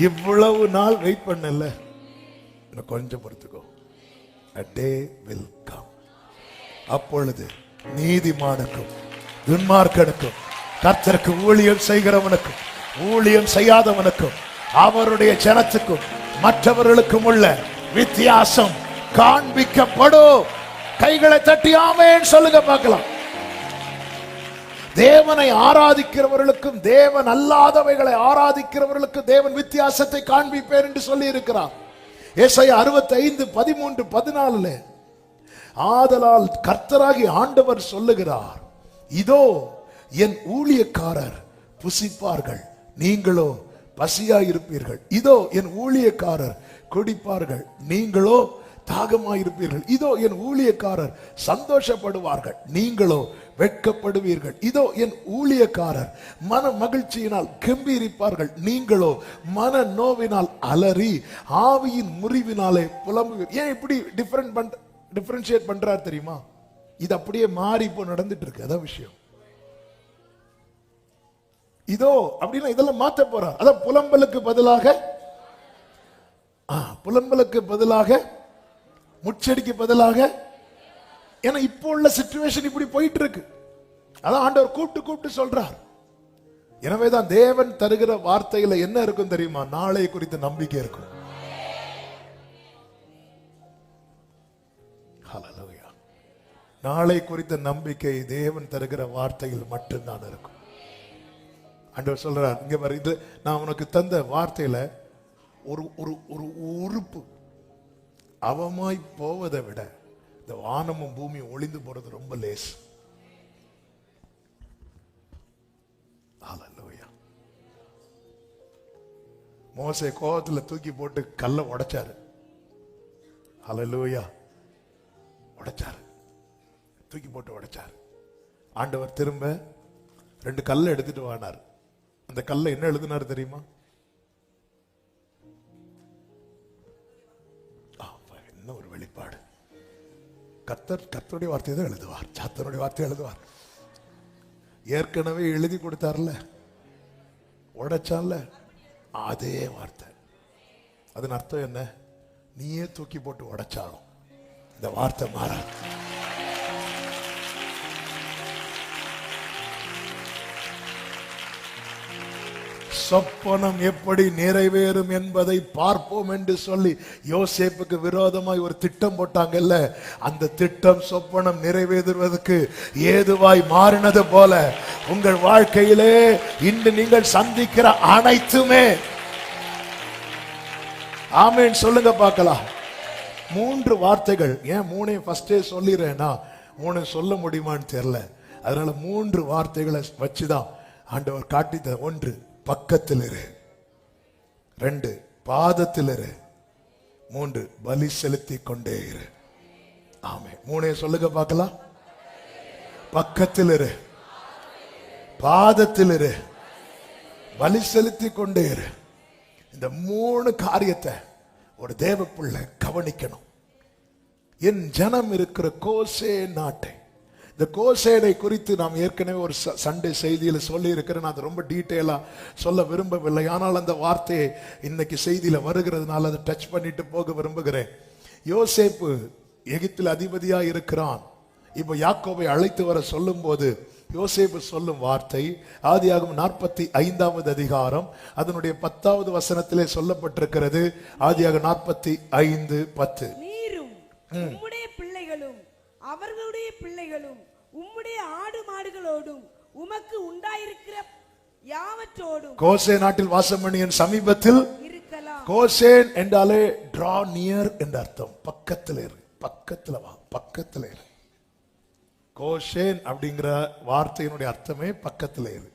இவ்வளவு நாள் வெயிட் பண்ணல, கொஞ்சம் பொறுத்துக்கோ. A day will come. அப்பொழுது நீதிமானுக்கும் துன்மார்க்கனுக்கும் கர்த்தருக்கு ஊழியம் செய்கிறவனுக்கும் ஊழியம் செய்யாதவனுக்கும் அவருடைய ஜனத்துக்கும் மற்றவர்களுக்கும் உள்ள வித்தியாசம் காண்பிக்கப்படும். கைகளை தட்டி ஆமென் சொல்லுங்க பார்க்கலாம். தேவனை ஆராதிக்கிறவர்களுக்கும் தேவன் அல்லாதவைகளை ஆராதிக்கிறவர்களுக்கும் தேவன் வித்தியாசத்தை காண்பிப்பேன் என்று சொல்லி இருக்கிறார். ஏசாயா 65:13-14 ஆதலால் கர்த்தராகி ஆண்டவர் சொல்லுகிறார், இதோ என் ஊழியக்காரர் புசிப்பார்கள், நீங்களோ பசியாயிருப்பீர்கள். இதோ என் ஊழியக்காரர் குடிப்பார்கள், நீங்களோ தாகமாயிருப்பீர்கள். இதோ என் ஊழியக்காரர் சந்தோஷப்படுவார்கள், நீங்களோ வெட்கப்படுவீர்கள். இதோ என் ஊழியக்காரர் மன மகிழ்ச்சியினால் கம்பீரிப்பார்கள், நீங்களோ மன நோவினால் அலறி ஆவியின் முறிவினாலே புலம்புவீர்கள். ஏன் இப்படி டிஃபரன்ஷியேட் பண்றார் தெரியுமா? இது அப்படியே மாறி இப்போ நடந்துட்டு இருக்கு. அதான் விஷயம். இதோ அப்படின்னா இதெல்லாம் மாத்த போறார். அதான் புலம்பலுக்கு பதிலாக முச்சடிக்கு பதிலாக, ஏன்னா இப்போ உள்ள சிச்சுவேஷன் இப்படி போயிட்டு இருக்கு. அதான் ஆண்டவர் கூப்பிட்டு சொல்றார். எனவேதான் தேவன் தருகிற வார்த்தையில என்ன இருக்கும் தெரியுமா? நாளை குறித்த நம்பிக்கை இருக்கும். ஹல்லேலூயா. நாளை குறித்த நம்பிக்கை தேவன் தருகிற வார்த்தையில் மட்டும்தான் இருக்கும். ஆண்டவர் சொல்றார், இங்க பாரு, இது நான் உனக்கு தந்த வார்த்தையில ஒரு உறுப்பு அவமாய் போவதை விட இந்த வானமும் பூமியும் ஒளிந்து போறது ரொம்ப லேஸ். ஹல்லேலூயா. மோசே கோபத்துல தூக்கி போட்டு கல்லை உடைச்சாரு. ஹல்லேலூயா. உடைச்சாரு, தூக்கி போட்டு உடைச்சாரு. ஆண்டவர் திரும்ப 2 கல்லை எடுத்துட்டு வானார். அந்த கல்லை என்ன எழுதினார் தெரியுமா? என்ன ஒரு வெளிப்பாடு! கர்த்தருடைய வார்த்தையை தான் எழுதுவார், சாத்தனுடைய வார்த்தையை எழுதுவார். ஏற்கனவே எழுதி கொடுத்தார்ல, உடைச்சான்ல, அதே வார்த்தை. அதன் அர்த்தம் என்ன? நீயே தூக்கி போட்டு உடைச்சாலும் இந்த வார்த்தை மாறாது. சொப்பனம் எப்படி நிறைவேறும் என்பதை பார்ப்போம் என்று சொல்லி யோசேப்புக்கு விரோதமாய் ஒரு திட்டம் போட்டாங்கல்ல, அந்த திட்டம் சொப்பனம் நிறைவேறுவதற்கு ஏதுவாய் மாறினது போல உங்கள் வாழ்க்கையிலே இன்று நீங்கள் சந்திக்கிற அனைத்துமே, ஆமென் சொல்லுங்க பார்க்கலாம். 3 வார்த்தைகள். ஏன் 3 ஃபர்ஸ்டே சொல்லிடுறேன்னா 3 சொல்ல முடியுமான்னு தெரியல. அதனால 3 வார்த்தைகளை வச்சுதான் ஆண்டவர் காட்டி. 1 பக்கத்தில் இரு, 2 பாதத்தில் இரு, 3 பலி செலுத்தி கொண்டே இரு. ஆமென். 3 சொல்லுங்க பார்க்கலாம். பக்கத்தில் இரு, பாதத்தில் இரு, பலி செலுத்தி கொண்டே இரு. இந்த 3 காரியத்தை ஒரு தேவ பிள்ளை கவனிக்கணும். என் ஜனம் இருக்கிற கோசே நாட்டை, இந்த கோசேனை குறித்து நாம் ஏற்கனவே ஒரு சண்டே செய்தியில சொல்லி இருக்கிறேன். நான் அதை ரொம்ப டீட்டெயிலா சொல்ல விரும்பவில்லை. ஆனால் அந்த வார்த்தையை இன்னைக்கு செய்தியில வருகிறதுனால அதை டச் பண்ணிட்டு போக விரும்புகிறேன். யோசேப்பு எகிப்தில் அதிபதியா இருக்கிறான். இப்ப யாக்கோபை அழைத்து வர சொல்லும் போது யோசேப்பு சொல்லும் வார்த்தை ஆதியாகமம் 45வது அதிகாரம் அதனுடைய 10வது வசனத்திலே சொல்லப்பட்டிருக்கிறது. ஆதியாகமம் 45:10. நீரும் உம்முடைய பிள்ளைகளும் அவர்களுடைய பிள்ளைகளும் உம்முடைய ஆடு மாடுகளோடும் உமக்கு உண்டாயிருக்கிற யாவற்றோடும் கோசேன் நாட்டில் வாசம் பண்ணியன் சமீபத்தில் இருக்கலாம். கோசேன் என்றாலே டிரா நியர் என்ற அர்த்தம். பக்கத்தில் இரு, பக்கத்துல வா, பக்கத்துல இரு. கோசேன் அப்படிங்கிற வார்த்தையினுடைய அர்த்தமே பக்கத்தில் இரு.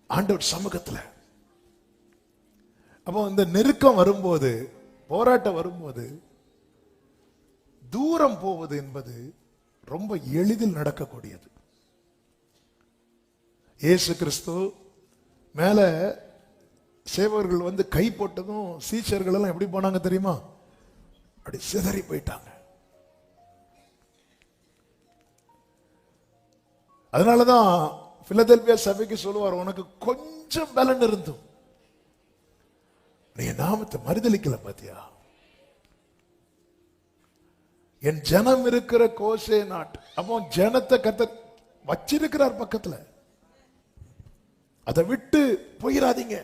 ஆண்டவர் சமூகத்துல. அப்போ இந்த நெருக்கம் வரும்போது, போராட்டம் வரும்போது, தூரம் போவது என்பது ரொம்ப எளிதில் நடக்கக்கூடியது. இயேசு கிறிஸ்து மேல சேவர்கள் வந்து கை போட்டதும் சீஷர்கள் எல்லாம் எப்படி போனாங்க தெரியுமா? அப்படி சிதறி போயிட்டாங்க. அதனாலதான் பிலதெல்பியா சபைக்கு சொல்லுவார், உனக்கு கொஞ்சம் பலன் இருந்தும் நீ நாமத்தை மறுதலிக்கல பாத்தியா. என் ஜனம் இருக்கிற கோசே நாட்டு. அப்போ ஜனத்தை கர்த்தர் வச்சிருக்கிறார் பக்கத்துல. அதை விட்டு போயிடாதீங்க.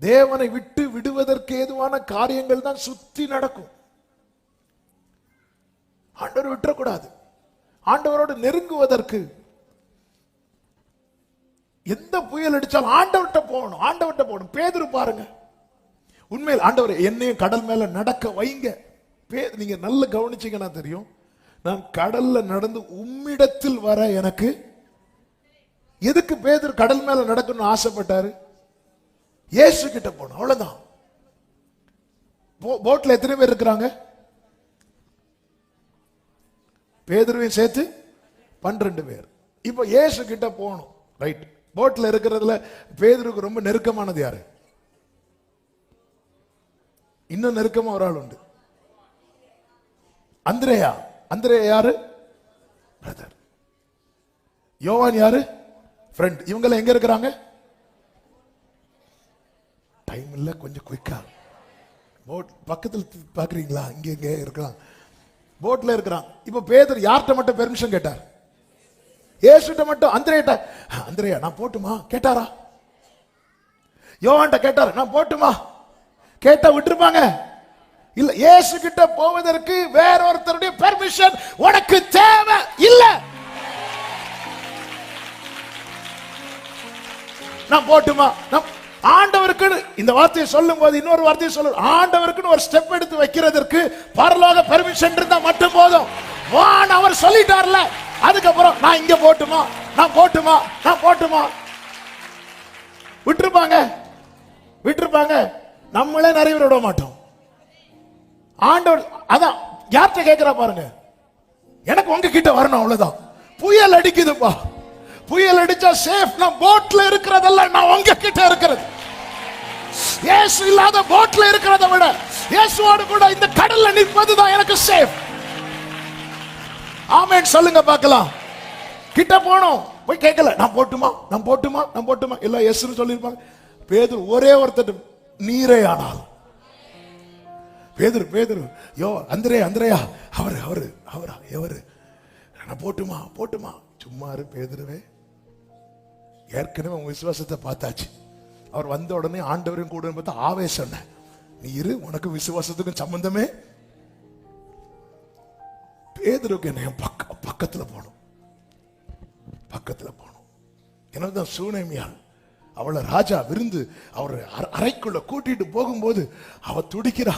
தேவனை விட்டு விடுவதற்கு ஏதுவான காரியங்கள் தான் சுத்தி நடக்கும். ஆண்டவர் விட்டுறக்கூடாது. ஆண்டவரோடு நெருங்குவதற்கு எந்த புயல் அடிச்சாலும் ஆண்டவர்கிட்ட போகணும், ஆண்டவர்கிட்ட போகணும். பேதுரு பாருங்க, உண்மையில் ஆண்டவர் என்னையும் கடல் மேல நடக்க வைங்க. நீங்க நல்ல கவனிச்சீங்கன்னா தெரியும், நான் கடல்ல நடந்து உம்மிடத்தில் வர எனக்கு எதுக்கு பேதுரு கடல் மேல நடக்கணும்னு ஆசைப்பட்டாரு? இயேசு கிட்ட போகணும், அவ்வளவுதான். போட்ல எத்தனை பேர் இருக்கிறாங்க? பேதுருவையும் சேர்த்து 12 பேர். இப்ப இயேசு கிட்ட போகணும், ரைட். போட்ல இருக்கிறதுல பேதுருக்கு ரொம்ப நெருக்கமானது யாரு? இன்னும் நெருக்கமா ஒரு ஆள் உண்டு, அந்திரேயா. அந்திரேயா யாரு? பிரதர். யோவான் யாரு? ஃப்ரெண்ட். இவங்க எங்க இருக்கிறாங்க? டைம் இல்ல, கொஞ்சம் குயிக்கா. போட் பக்கத்தில் பாக்குறீங்களா? இங்க எங்க இருக்கலாம், போட்ல இருக்கிறான். இப்ப பேதுரு யார்கிட்ட மட்டும் பெர்மிஷன் கேட்டார்? இயேசுட்ட மட்டும். அந்திரேயா, அந்திரேயா நான் போட்டுமா கேட்டாரா? யோவான்ட்ட கேட்டார், நான் போட்டுமா கேட்டா விட்டுருப்பாங்க? இல்ல. இயேசு கிட்ட போவதற்கு வேற ஒருத்தருடைய பெர்மிஷன் உனக்கு தேவை இல்ல. நான் போட்டுமா? ஆண்டவருக்கு இந்த வார்த்தையை சொல்லும் போது இன்னொரு வார்த்தையை சொல்ல, ஆண்டவருக்கு ஒரு ஸ்டெப் எடுத்து வைக்கிறதற்கு பரலோக பெர்மிஷன் இருந்தா மட்டும் போதும். வான் அவர் சொல்லிட்டார்ல, அதுக்கப்புறம் நான் இங்க போட்டுமா, நான் போட்டுமா, நான் போட்டுமா விட்டுருப்பாங்க, விட்டுருப்பாங்க. நம்மளே நிறைய விட மாட்டோம். ஆண்டவர் அதான் யார்கிட்ட கேட்கிறா பாருங்க, எனக்கு உங்க கிட்ட வரணும், அவ்வளவுதான். புயல் அடிக்குதுப்பா, புயல் அடிச்சா சேஃப். நான் போட்ல இருக்கிறதெல்லாம் நான் உங்க கிட்ட இருக்கிறது. இயேசு இல்லாத போட்ல இருக்கிறத விட இயேசுவோடு கூட இந்த கடல்ல நிற்பதுதான் எனக்கு சேஃப். ஆமென் சொல்லுங்க பார்க்கலாம். கிட்ட போனோம், போய் கேட்கல, நான் போட்டுமா, நான் போட்டுமா, நான் போட்டுமா, எல்லாம் இயேசுன்னு சொல்லிருப்பாங்க. பேதுரு ஒரே ஒருத்தர் நீரே ஆனால். பேதுரு பேதுரு யோ அந்திரேயா அந்திரேயா அவரு அவரு அவரா எவரு, நான் போட்டுமா போட்டுமா. சும்மா இரு பேதுருவே, ஏற்கனவே உங்க விசுவாசத்தை பார்த்தாச்சு. அவர் வந்த உடனே ஆண்டவரையும் கூட பார்த்தா ஆவேசம். நீ இரு, உனக்கு விசுவாசத்துக்கும் சம்பந்தமே. பேதுருக்கு என்ன பக்கத்துல போகணும், பக்கத்துல போகணும். எனதான் சூனேமியாள், அவளை ராஜா விருந்து அவர் அறைக்குள்ள கூட்டிட்டு போகும்போது அவ துடிக்கிறா,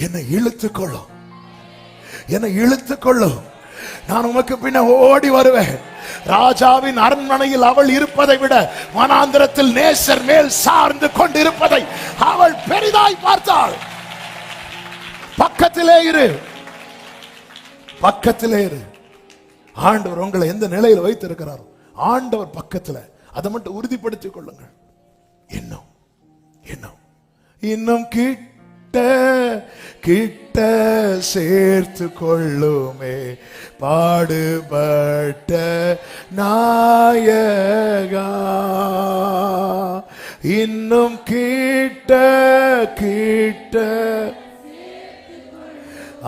என்னை இழுத்துக்கொள்ளும், என்னை இழுத்துக்கொள்ளும், நான் உமக்கு பின்ன ஓடி வருவேன். ராஜாவின் அரண்மனையில் அவள் இருப்பதை விட வனாந்திரத்தில் நேசர் மேல் சார்ந்து கொண்டிருப்பதை அவள் பெரிதாய் பார்த்தாள். பக்கத்திலே இரு, பக்கத்திலே இரு. ஆண்டவர் உங்களை எந்த நிலையில் வைத்திருக்கிறாரோ ஆண்டவர் பக்கத்துல, அதை மட்டும் உறுதிப்படுத்திக் கொள்ளுங்கள். இன்னும் இன்னும் இன்னும் கிட்ட கிட்ட சேர்த்து கொள்ளுமே பாடுபட்ட நாயகா. இன்னும் கிட்ட கிட்ட.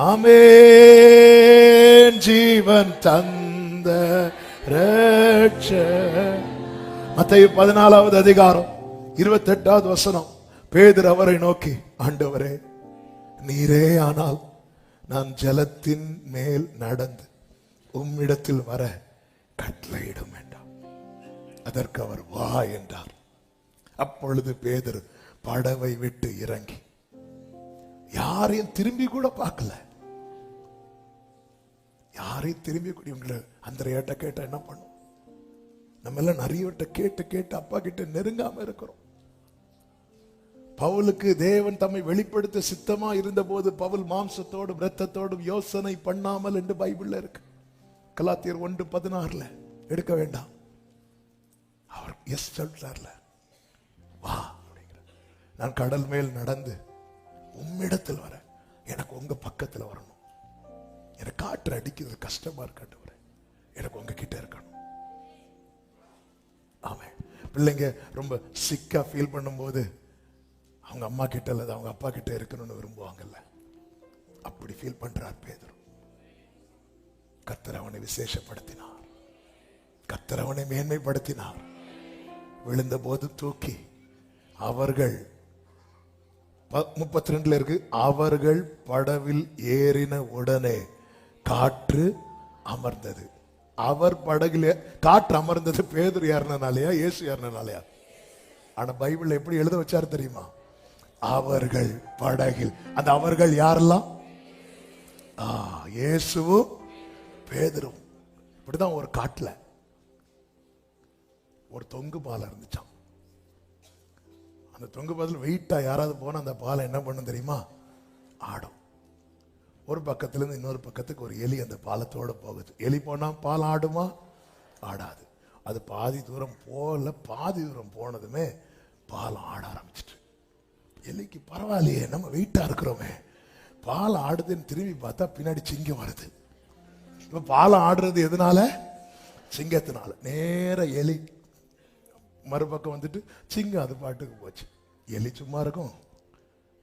ஆமென். ஜீவன் தந்த ரட்சகர். மத்தேயு 14வது அதிகாரம் 28வது வசனம். பேதுரு அவரை நோக்கி, ஆண்டவரே நீரே ஆனால் நான் ஜலத்தின் மேல் நடந்து உம்மிடத்தில் வர கட்டளையிடும் என்றார். அதற்கு அவர் வா என்றார். அப்பொழுது பேதுரு படவை விட்டு இறங்கி யாரையும் திரும்பி கூட பார்க்கல, யாரையும் திரும்பி கூட. இவங்களை அந்திரேயாட்ட கேட்டா என்ன பண்ணும்? நம்ம எல்லாம் நிறைய கேட்டு கேட்டு அப்பா கிட்ட நெருங்காம இருக்கிறோம். பவுலுக்கு தேவன் தம்மை வெளிப்படுத்த சித்தமா இருந்த போது பவுல் மாம்சத்தோடும் இரத்தத்தோடும் யோசனை பண்ணாமல் என்று பைபிள்ல இருக்கு. கலாத்தியர் 1:16 எடுக்க வேண்டாம். அவர் எஸ் சொல்றார்ல, வா அப்படிங்கிற. நான் கடல் மேல் நடந்து உம்மிடத்தில் வர, எனக்கு உங்க பக்கத்துல வரணும். எனக்கு காற்று அடிக்கிறது கஷ்டமா இருக்காட்டு, எனக்கு உங்க கிட்ட இருக்கணும். பிள்ளைங்க ரொம்ப சிக்கா ஃபீல் பண்ணும்போது அவங்க அம்மா கிட்ட அல்லது அவங்க அப்பா கிட்ட இருக்கணும்னு விரும்புவாங்கல்ல, அப்படி ஃபீல் பண்றார் பேதுரு. கர்த்தர் அவனை விசேஷப்படுத்தினார், கர்த்தர் அவனை மேன்மைப்படுத்தினார். விழுந்த போது தூக்கி அவர்கள் 32 இருக்கு, அவர்கள் படவில் ஏறின உடனே காற்று அமர்ந்தது. அவர் படகுல காற்று அமர்ந்தது பேதுரு ஏறினாலயா இயேசு ஏறினாலயா? ஆனா பைபிள்ல எப்படி எழுத வச்சாரு தெரியுமா? அவர்கள் படகில். அந்த அவர்கள் யாரெல்லாம்? இயேசுவும் பேதுரும். இப்படிதான் ஒரு காட்டுல ஒரு தொங்கு பாலம் இருந்துச்சாம். அந்த தொங்கு பாலத்தில் வெயிட்டா யாராவது போனா அந்த பாலம் என்ன பண்ணும் தெரியுமா? ஆடும். ஒரு பக்கத்துல இருந்து இன்னொரு பக்கத்துக்கு ஒரு எலி அந்த பாலத்தோட போகுது. எலி போனா பாலம் ஆடுமா? ஆடாது. அது பாதி தூரம் பாதி தூரம் போனதுமே பாலம் ஆட ஆரம்பிச்சிட்டு, எலிக்கு பரவாயில்லையே, நம்ம வெயிட்டா இருக்கிறோமே, பாலம் ஆடுதுன்னு திரும்பி பார்த்தா பின்னாடி சிங்கம் வருது. இப்ப பாலம் ஆடுறது எதனால? சிங்கத்தினால. நேர எலி மறுபக்கம் வந்துட்டு சிங்கம் அது பாட்டுக்கு போச்சு. எலி சும்மா இருக்கும்.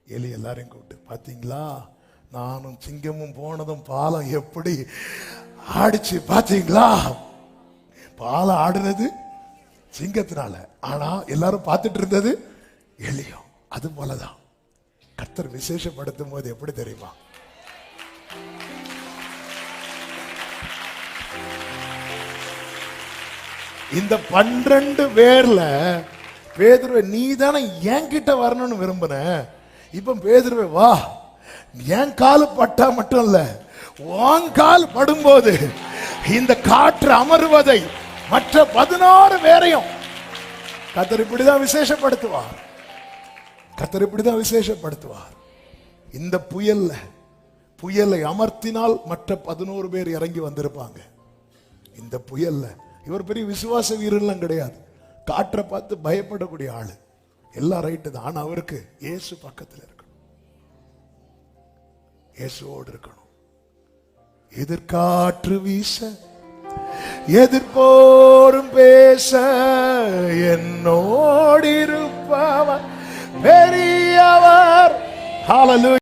எலி எல்லாரையும் கூப்பிட்டு, பாத்தீங்களா நானும் சிங்கமும் போனதும் பாலம் எப்படி ஆடிச்சு பாத்தீங்களா? பாலம் ஆடுறது சிங்கத்தினால, ஆனா எல்லாரும் பார்த்துட்டு இருந்தது எலியும். அது போலதான் கர்த்தர் விசேஷப்படுத்தும் போது எப்படி தெரியுமா? இந்த 12 பேர்ல பேதுருவை நீ தானே என்கிட்ட வரணும்னு விரும்பின. இப்ப பேதுருவை வா, என் காலு பட்டா மட்டும் இல்ல, உன் கால் படும்போது இந்த காற்று அமர்வதை மற்ற 16 பேரையும் கர்த்தர் இப்படிதான் விசேஷப்படுத்துவார். கர்த்தர் இப்படிதான் விசேஷப்படுத்துவார். இந்த புயலை அமர்த்தினால் மற்ற 11 பேர் இறங்கி வந்திருப்பாங்க. இந்த புயல்ல இவர் பெரிய விசுவாச வீரர்லாம் கிடையாது, காற்றை பார்த்து பயப்படக்கூடிய ஆளு. எல்லாம் ரைட்டு தான், ஆனா அவருக்கு இயேசு பக்கத்தில் இருக்கணும், இயேசுவோடு இருக்கணும். எதிர்காற்று வீச எதிர்போரும் பேச என்னோடு இருப்பவர் பெரியவர். ஹல்லேலூயா.